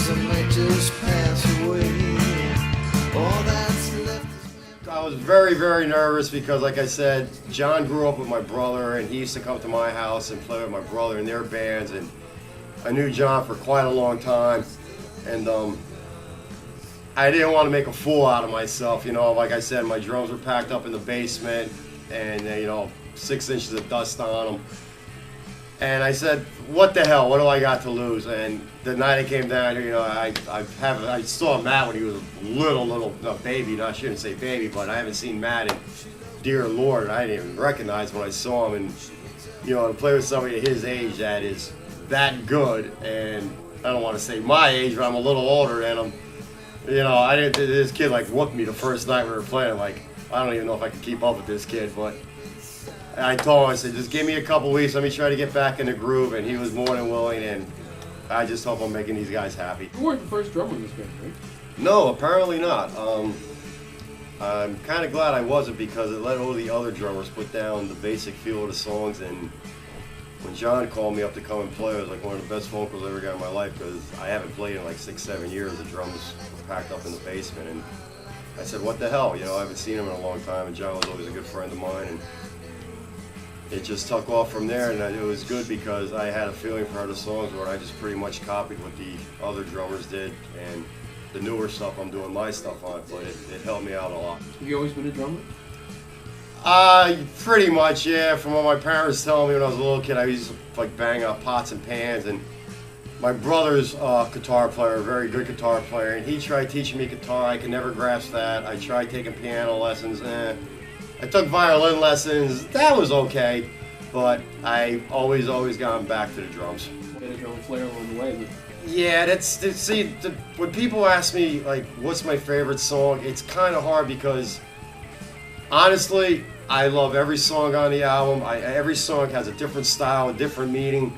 some might just pass away. All that's left is I was very, very nervous because, like I said, John grew up with my brother, and he used to come to my house and play with my brother in their bands, and I knew John for quite a long time, and I didn't want to make a fool out of myself. You know, like I said, my drums were packed up in the basement, and you know, 6 inches of dust on them. And I said, what the hell, what do I got to lose? And the night I came down here, you know, I saw Matt when he was a little baby. No, I shouldn't say baby, but I haven't seen Matt in, dear Lord, I didn't even recognize when I saw him. And, you know, to play with somebody at his age that is that good, and I don't want to say my age, but I'm a little older than him. You know, this kid like whooped me the first night we were playing. Like, I don't even know if I could keep up with this kid, but I told him, I said, just give me a couple weeks, let me try to get back in the groove, and he was more than willing, and I just hope I'm making these guys happy. You weren't the first drummer in this band, right? No, apparently not. I'm kind of glad I wasn't, because it let all the other drummers put down the basic feel of the songs, and when John called me up to come and play, it was like one of the best phone calls I ever got in my life, because I haven't played in like 6-7 years. The drums were packed up in the basement, and I said, what the hell, you know, I haven't seen him in a long time, and John was always a good friend of mine, and it just took off from there. And it was good because I had a feeling for other songs where I just pretty much copied what the other drummers did, and the newer stuff I'm doing my stuff on, but it helped me out a lot. Have you always been a drummer? Pretty much, yeah. From what my parents told me when I was a little kid, I used to like bang out pots and pans, and my brother's guitar player, a very good guitar player, and he tried teaching me guitar. I could never grasp that. I tried taking piano lessons, I took violin lessons, that was okay, but I always gone back to the drums. Get a drum flair along the way. But yeah, when people ask me, like, what's my favorite song, it's kind of hard because, honestly, I love every song on the album. Every song has a different style, a different meaning,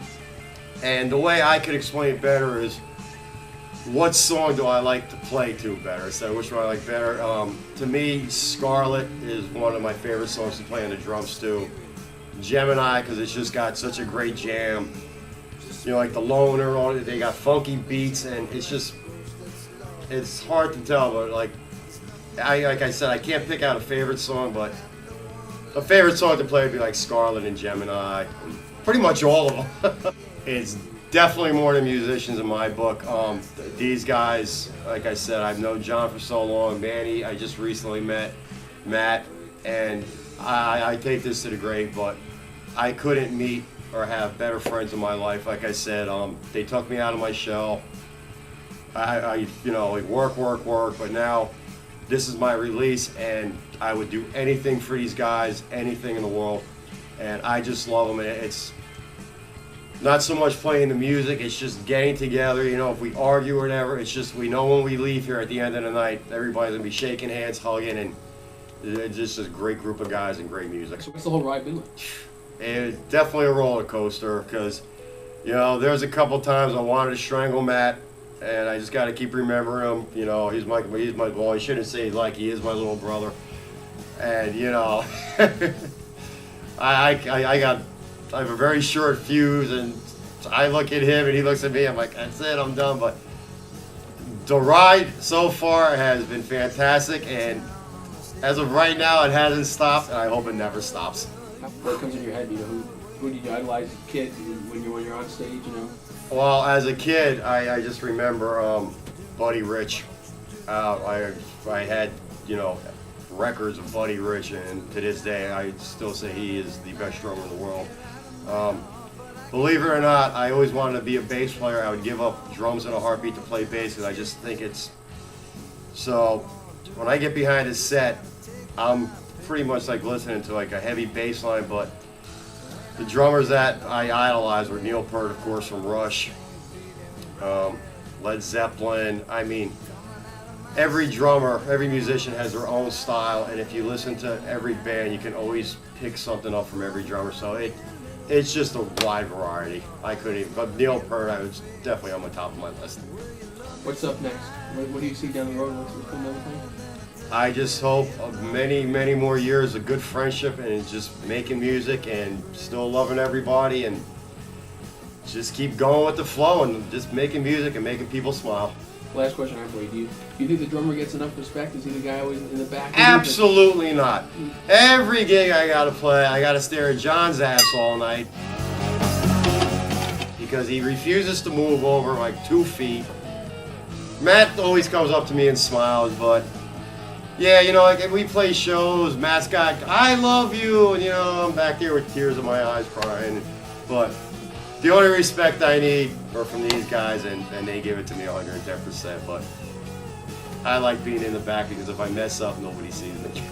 and the way I could explain it better is, what song do I like to play to better? So which one I like better? To me, Scarlet is one of my favorite songs to play on the drums too. Gemini, because it's just got such a great jam. You know, like the Loner on it, they got funky beats, and it's hard to tell, but like I said, I can't pick out a favorite song, but a favorite song to play would be like Scarlet and Gemini, and pretty much all of them. It's definitely more than musicians in my book. These guys, like I said, I've known John for so long. Manny, I just recently met Matt, and I take this to the grave, but I couldn't meet or have better friends in my life. Like I said, they took me out of my shell. I you know, like work, but now this is my release, and I would do anything for these guys, anything in the world, and I just love them. And it's not so much playing the music, it's just getting together. You know, if we argue or whatever, it's just we know when we leave here at the end of the night, everybody's gonna be shaking hands, hugging, and it's just a great group of guys and great music. So what's the whole ride been like? It's definitely a roller coaster, because, you know, there's a couple times I wanted to strangle Matt, and I just got to keep remembering him. You know, he's my well, I shouldn't say like he is my little brother, and you know, I have a very short fuse, and I look at him and he looks at me. I'm like, that's it, I'm done. But the ride so far has been fantastic, and as of right now, it hasn't stopped, and I hope it never stops. What comes in your head? You know, who did you idolize as a kid when you're on stage? You know. Well, as a kid, I just remember Buddy Rich. I had, you know, records of Buddy Rich, and to this day, I still say he is the best drummer in the world. Believe it or not, I always wanted to be a bass player. I would give up drums in a heartbeat to play bass, because I just think it's... So, when I get behind a set, I'm pretty much like listening to like a heavy bass line, but the drummers that I idolized were Neil Peart, of course, from Rush, Led Zeppelin. I mean, every drummer, every musician has their own style, and if you listen to every band, you can always pick something up from every drummer. So it's just a wide variety. I couldn't even, but Neil Peart, I was definitely on the top of my list. What's up next? What do you see down the road? What's another thing? I just hope of many, many more years of good friendship and just making music and still loving everybody. And just keep going with the flow and just making music and making people smile. Last question I have for you. Do you think the drummer gets enough respect? Is he the guy always in the back? Absolutely not. Every gig I gotta play, I gotta stare at John's ass all night because he refuses to move over like 2 feet. Matt always comes up to me and smiles, but yeah, you know, like if we play shows, Matt's got, I love you, and you know, I'm back there with tears in my eyes crying. But the only respect I need are from these guys, and they give it to me 110%. But I like being in the back because if I mess up, nobody sees me.